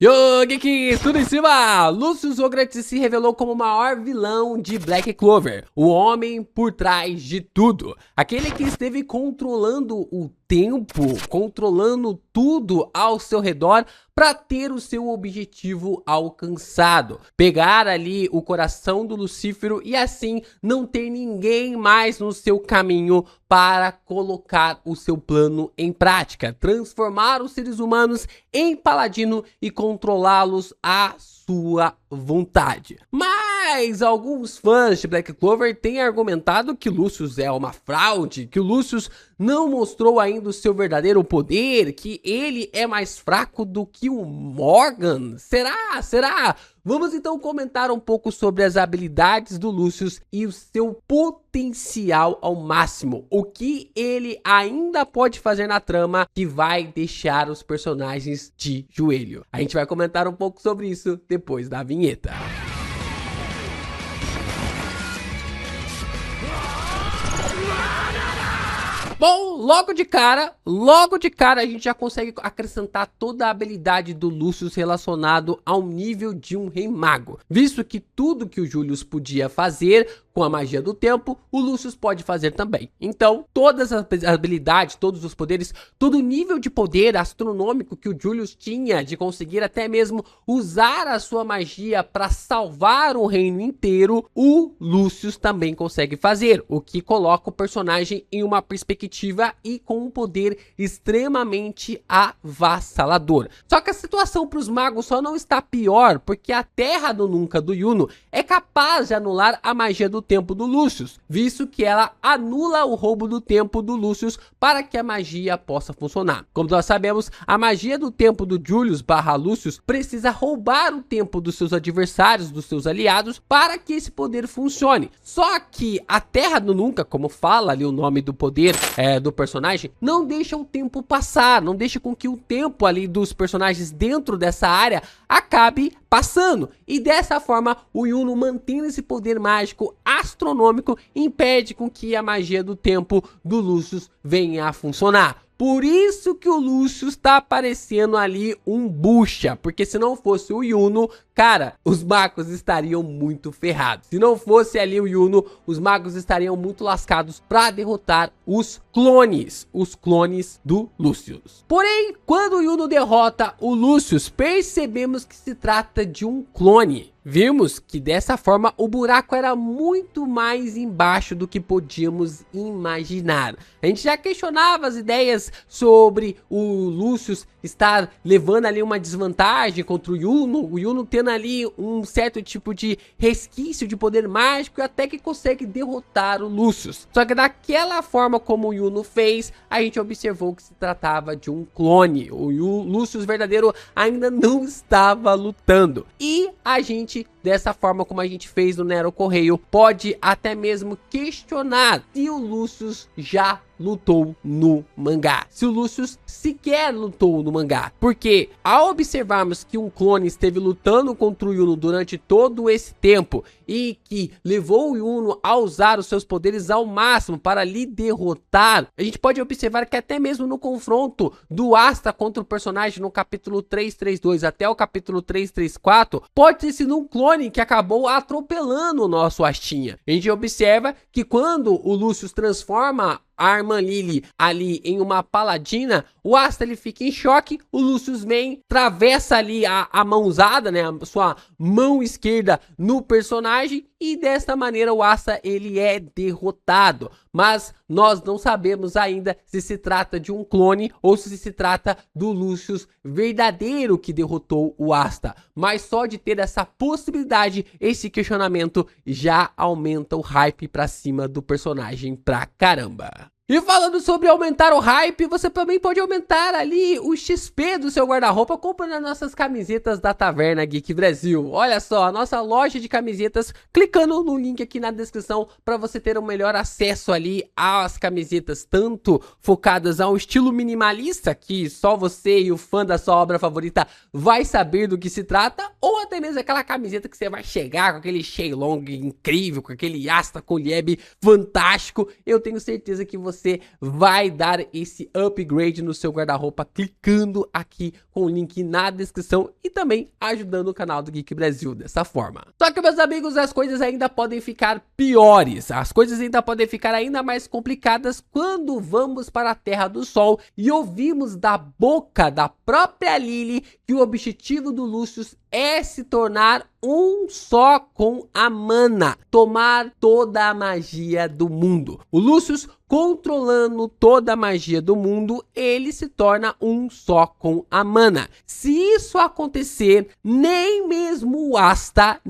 Yo, Geeks, tudo em cima? Lucius Ogre se revelou como o maior vilão de Black Clover, o homem por trás de tudo, aquele que esteve controlando o tempo, controlando tudo ao seu redor para ter o seu objetivo alcançado, pegar ali o coração do Lucífero e assim não ter ninguém mais no seu caminho para colocar o seu plano em prática, transformar os seres humanos em paladino e controlá-los à sua vontade. Mas alguns fãs de Black Clover têm argumentado que Lucius é uma fraude, que o Lucius não mostrou ainda o seu verdadeiro poder, que ele é mais fraco do que o Morgan. Será? Vamos então comentar um pouco sobre as habilidades do Lucius e o seu potencial ao máximo. O que ele ainda pode fazer na trama que vai deixar os personagens de joelho. A gente vai comentar um pouco sobre isso depois da vinheta. Bom, logo de cara a gente já consegue acrescentar toda a habilidade do Lucius relacionado ao nível de um rei mago, visto que tudo que o Julius podia fazer com a magia do tempo, o Lucius pode fazer também. Então, todas as habilidades, todos os poderes, todo o nível de poder astronômico que o Julius tinha de conseguir até mesmo usar a sua magia para salvar o reino inteiro, o Lucius também consegue fazer, o que coloca o personagem em uma perspectiva e com um poder extremamente avassalador. Só que a situação para os magos só não está pior porque a Terra do Nunca do Yuno é capaz de anular a magia do tempo do Lucius, visto que ela anula o roubo do tempo do Lucius para que a magia possa funcionar. Como nós sabemos, a magia do tempo do Julius / Lucius precisa roubar o tempo dos seus adversários, dos seus aliados, para que esse poder funcione. Só que a Terra do Nunca, como fala ali o nome do poder do personagem, não deixa o tempo passar, não deixa com que o tempo ali dos personagens dentro dessa área acabe passando. E dessa forma, o Yuno, mantendo esse poder mágico astronômico, impede com que a magia do tempo do Lucius venha a funcionar. Por isso que o Lucius tá parecendo ali um bucha, porque se não fosse o Yuno, cara, os magos estariam muito ferrados. Se não fosse ali o Yuno, os magos estariam muito lascados para derrotar os clones do Lucius. Porém, quando o Yuno derrota o Lucius, percebemos que se trata de um clone. Vimos que dessa forma o buraco era muito mais embaixo do que podíamos imaginar. A gente já questionava as ideias sobre o Lucius estar levando ali uma desvantagem contra o Yuno tendo ali um certo tipo de resquício de poder mágico e até que consegue derrotar o Lucius. Só que daquela forma como o Yuno fez, a gente observou que se tratava de um clone. O Lucius verdadeiro ainda não estava lutando. E a gente, dessa forma como a gente fez no Nero Correio, pode até mesmo questionar se o Lucius já lutou no mangá, se o Lucius sequer lutou no mangá, porque ao observarmos que um clone esteve lutando contra o Yuno durante todo esse tempo e que levou o Yuno a usar os seus poderes ao máximo para lhe derrotar, a gente pode observar que até mesmo no confronto do Asta contra o personagem no capítulo 332 até o capítulo 334, pode ter sido um clone que acabou atropelando o nosso Astinha. A gente observa que quando o Lucius transforma a irmã Lily ali em uma paladina, o Asta ele fica em choque, o Lucius vem, travessa ali a mãozada, né, a sua mão esquerda no personagem e desta maneira o Asta ele é derrotado. Mas nós não sabemos ainda se se trata de um clone ou se se trata do Lucius verdadeiro que derrotou o Asta. Mas só de ter essa possibilidade, esse questionamento já aumenta o hype pra cima do personagem pra caramba. E falando sobre aumentar o hype, você também pode aumentar ali o XP do seu guarda-roupa comprando as nossas camisetas da Taverna Geek Brasil. Olha só, a nossa loja de camisetas, clicando no link aqui na descrição para você ter um melhor acesso ali às camisetas, tanto focadas ao estilo minimalista, que só você e o fã da sua obra favorita vai saber do que se trata, ou até mesmo aquela camiseta que você vai chegar com aquele Shenlong incrível, com aquele Asta com Lieb fantástico. Eu tenho certeza que você você vai dar esse upgrade no seu guarda-roupa clicando aqui com o link na descrição e também ajudando o canal do Geek Brasil dessa forma. Só que, meus amigos, as coisas ainda podem ficar piores, as coisas ainda podem ficar ainda mais complicadas quando vamos para a Terra do Sol e ouvimos da boca da própria Lily que o objetivo do Lucius é se tornar um só com a Mana, tomar toda a magia do mundo. O Lucius, controlando toda a magia do mundo, ele se torna um só com a Mana. Se isso acontecer, nem mesmo o Asta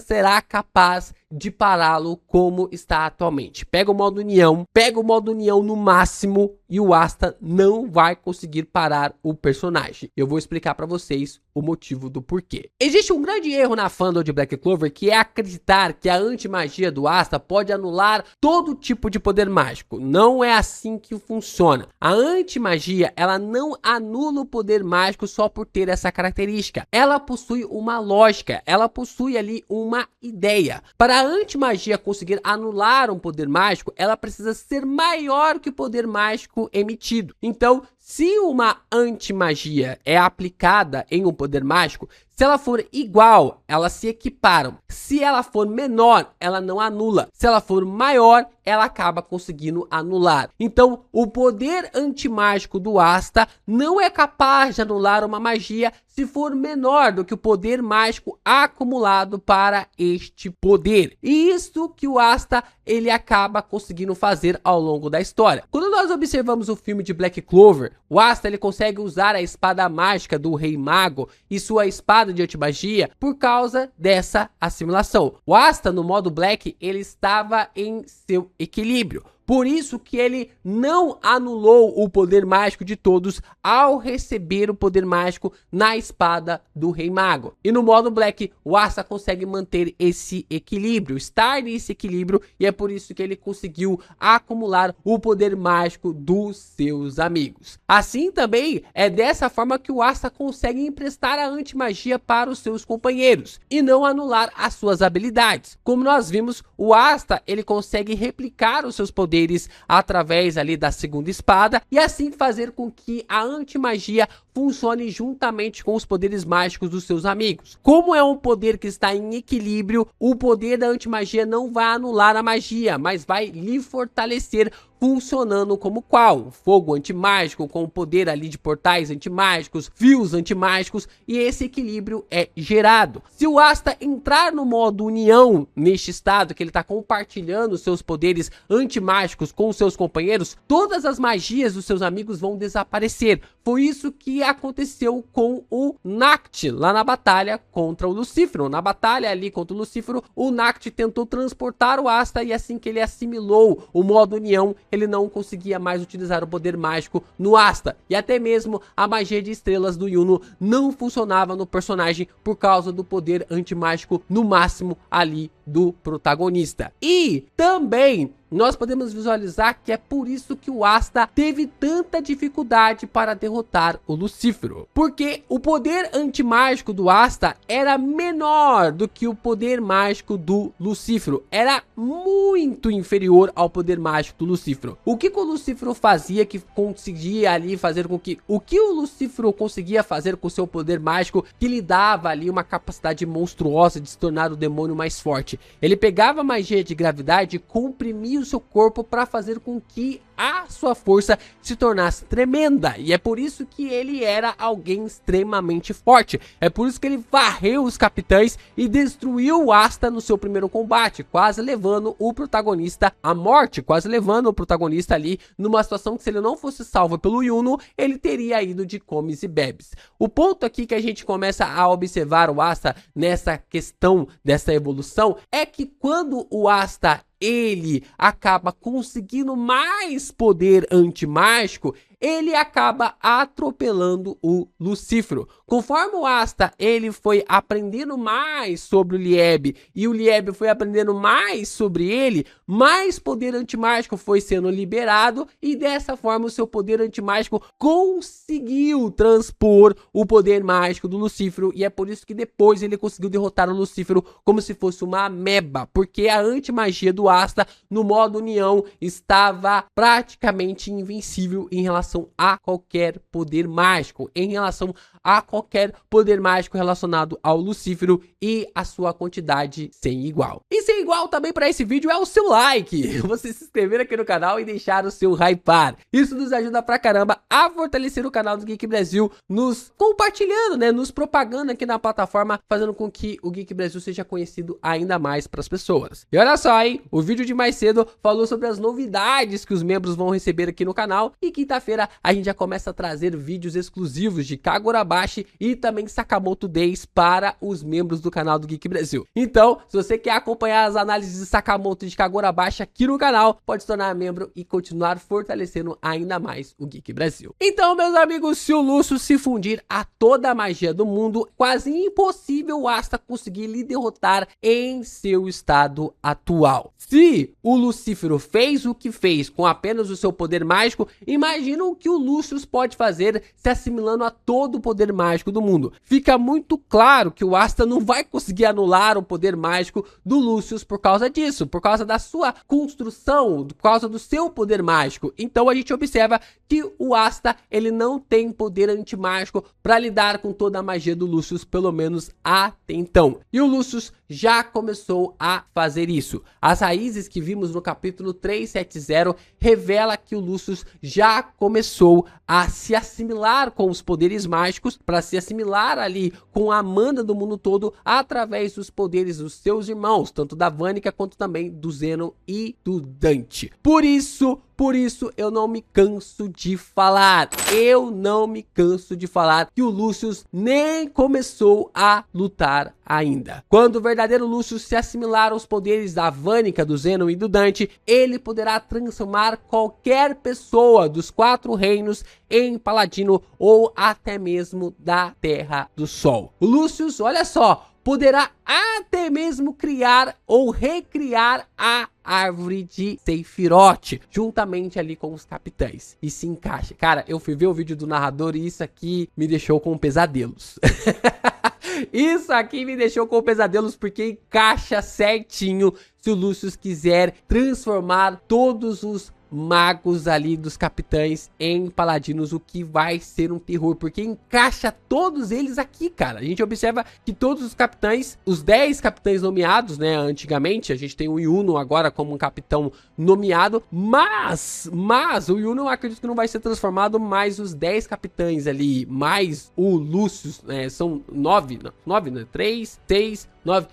será capaz de pará-lo como está atualmente. Pega o modo união no máximo e o Asta não vai conseguir parar o personagem. Eu vou explicar para vocês o motivo do porquê. Existe um grande erro na fandom de Black Clover, que é acreditar que a anti-magia do Asta pode anular todo tipo de poder mágico. Não é assim que funciona. A anti-magia, ela não anula o poder mágico só por ter essa característica. Ela possui uma lógica, ela possui ali uma ideia. Para a anti-magia conseguir anular um poder mágico, ela precisa ser maior que o poder mágico emitido. Então, se uma anti-magia é aplicada em um poder mágico, se ela for igual, elas se equiparam. Se ela for menor, ela não anula. Se ela for maior, ela acaba conseguindo anular. Então, o poder antimágico do Asta não é capaz de anular uma magia se for menor do que o poder mágico acumulado para este poder. E isso que o Asta ele acaba conseguindo fazer ao longo da história. Quando nós observamos o filme de Black Clover, o Asta ele consegue usar a espada mágica do Rei Mago e sua espada de antimagia por causa dessa assimilação. O Asta no modo Black ele estava em seu equilíbrio. Por isso que ele não anulou o poder mágico de todos ao receber o poder mágico na espada do Rei Mago. E no modo Black, o Asta consegue manter esse equilíbrio, estar nesse equilíbrio, e é por isso que ele conseguiu acumular o poder mágico dos seus amigos. Assim também é dessa forma que o Asta consegue emprestar a antimagia para os seus companheiros e não anular as suas habilidades. Como nós vimos, o Asta ele consegue replicar os seus poderes através ali da segunda espada e assim fazer com que a antimagia funcione juntamente com os poderes mágicos dos seus amigos. Como é um poder que está em equilíbrio, o poder da antimagia não vai anular a magia, mas vai lhe fortalecer, funcionando como qual? Fogo antimágico, com o poder ali de portais antimágicos, fios antimágicos, e esse equilíbrio é gerado. Se o Asta entrar no modo união, neste estado que ele está compartilhando seus poderes antimágicos com seus companheiros, todas as magias dos seus amigos vão desaparecer. Foi isso que aconteceu com o Nacht lá na batalha contra o Lucífero. Na batalha ali contra o Lucífero, o Nacht tentou transportar o Asta e assim que ele assimilou o modo união, ele não conseguia mais utilizar o poder mágico no Asta. E até mesmo a magia de estrelas do Yuno não funcionava no personagem por causa do poder antimágico no máximo ali do protagonista. E também nós podemos visualizar que é por isso que o Asta teve tanta dificuldade para derrotar o Lucífero. Porque o poder antimágico do Asta era menor do que o poder mágico do Lucífero. Era muito inferior ao poder mágico do Lucífero. O que o Lucífero fazia que conseguia ali fazer com que... O que o Lucífero conseguia fazer com seu poder mágico que lhe dava ali uma capacidade monstruosa de se tornar o demônio mais forte? Ele pegava a magia de gravidade e comprimia o seu corpo para fazer com que a sua força se tornasse tremenda, e é por isso que ele era alguém extremamente forte. É por isso que ele varreu os capitães e destruiu o Asta no seu primeiro combate, quase levando o protagonista à morte, quase levando o protagonista ali numa situação que, se ele não fosse salvo pelo Yuno, ele teria ido de comes e bebes. O ponto aqui que a gente começa a observar o Asta nessa questão dessa evolução é que quando o Asta ele acaba conseguindo mais poder antimágico, ele acaba atropelando o Lucífero. Conforme o Asta ele foi aprendendo mais sobre o Lieb e o Lieb foi aprendendo mais sobre ele, mais poder antimágico foi sendo liberado e dessa forma o seu poder antimágico conseguiu transpor o poder mágico do Lucífero, e é por isso que depois ele conseguiu derrotar o Lucífero como se fosse uma ameba, porque a antimagia do Asta no modo união estava praticamente invencível em relação a qualquer poder mágico, em relação a qualquer poder mágico relacionado ao Lucífero e a sua quantidade sem igual. E sem igual também para esse vídeo é o seu like, você se inscrever aqui no canal e deixar o seu hypar. Isso nos ajuda pra caramba a fortalecer o canal do Geek Brasil, nos compartilhando, né, nos propagando aqui na plataforma, fazendo com que o Geek Brasil seja conhecido ainda mais para as pessoas. E olha só, hein, o vídeo de mais cedo falou sobre as novidades que os membros vão receber aqui no canal, e quinta-feira a gente já começa a trazer vídeos exclusivos de Kagurabashi e também Sakamoto Days para os membros do canal do Geek Brasil. Então, se você quer acompanhar as análises de Sakamoto e de Kagurabashi aqui no canal, pode se tornar membro e continuar fortalecendo ainda mais o Geek Brasil. Então, meus amigos, se o Lucius se fundir a toda a magia do mundo, quase impossível o Asta conseguir lhe derrotar em seu estado atual. Se o Lucífero fez o que fez com apenas o seu poder mágico, imagina o que o Lucius pode fazer se assimilando a todo o poder mágico do mundo. Fica muito claro que o Asta não vai conseguir anular o poder mágico do Lucius por causa disso, por causa da sua construção, por causa do seu poder mágico. Então a gente observa que o Asta ele não tem poder antimágico para lidar com toda a magia do Lucius, pelo menos até então. E o Lucius já começou a fazer isso. As raízes que vimos no capítulo 370 revela que o Lucius já começou a se assimilar com os poderes mágicos, para se assimilar ali com a Amanda do mundo todo através dos poderes dos seus irmãos, tanto da Vanica quanto também do Zenon e do Dante. Por isso eu não me canso de falar. Eu não me canso de falar que o Lucius nem começou a lutar ainda. Quando o verdadeiro Lucius se assimilar aos poderes da Vanica, do Zenon e do Dante, ele poderá transformar qualquer pessoa dos 4 reinos em paladino ou até mesmo da Terra do Sol. O Lucius, olha só, poderá até mesmo criar ou recriar a árvore de Sephiroth, juntamente ali com os capitães. E se encaixa. Cara, eu fui ver o vídeo do narrador e isso aqui me deixou com pesadelos. Isso aqui me deixou com pesadelos porque encaixa certinho se o Lucius quiser transformar todos os magos ali dos capitães em paladinos, o que vai ser um terror, porque encaixa todos eles aqui, cara. A gente observa que todos os capitães, os 10 capitães nomeados, né, antigamente, a gente tem o Yuno agora como um capitão nomeado, mas o Yuno eu acredito que não vai ser transformado, mais os 10 capitães ali, mais o Lucius, né, são 9, né, 3, 6, 9,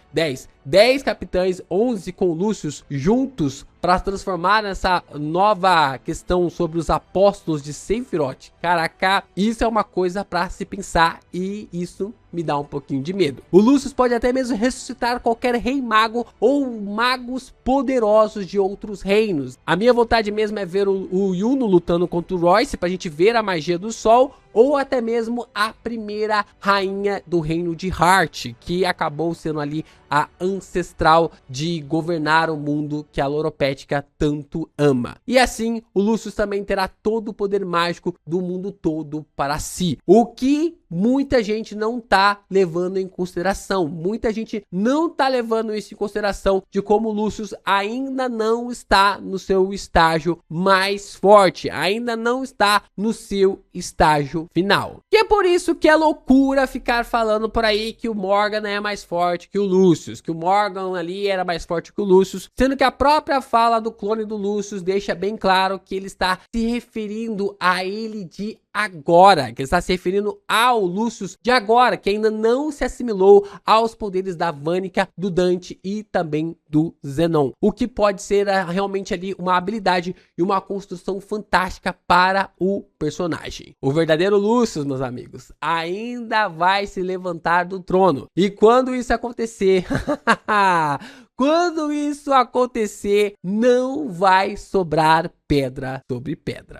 10 capitães, 11 com Lucius juntos para transformar nessa nova questão sobre os apóstolos de Sephiroth. Caraca, isso é uma coisa para se pensar e isso me dá um pouquinho de medo. O Lucius pode até mesmo ressuscitar qualquer rei mago ou magos poderosos de outros reinos. A minha vontade mesmo é ver o Yuno lutando contra o Royce pra gente ver a magia do sol, ou até mesmo a primeira rainha do reino de Heart, que acabou sendo ali a ancestral de governar o mundo que a Loropética tanto ama. E assim, o Lucius também terá todo o poder mágico do mundo todo para si, o que muita gente não tá levando em consideração. Muita gente não tá levando isso em consideração, de como o Lucius ainda não está no seu estágio mais forte, ainda não está no seu estágio final. E é por isso que é loucura ficar falando por aí que o Morgan é mais forte que o Lucius, que o Morgan ali era mais forte que o Lucius, sendo que a própria fala do clone do Lucius deixa bem claro que ele está se referindo a ele de agora, que ele está se referindo ao Lucius de agora, que ainda não se assimilou aos poderes da Vanica, do Dante e também do Zenon, o que pode ser realmente ali uma habilidade e uma construção fantástica para o personagem. O verdadeiro Lucius, meus amigos, ainda vai se levantar do trono, e quando isso acontecer quando isso acontecer, não vai sobrar pedra sobre pedra.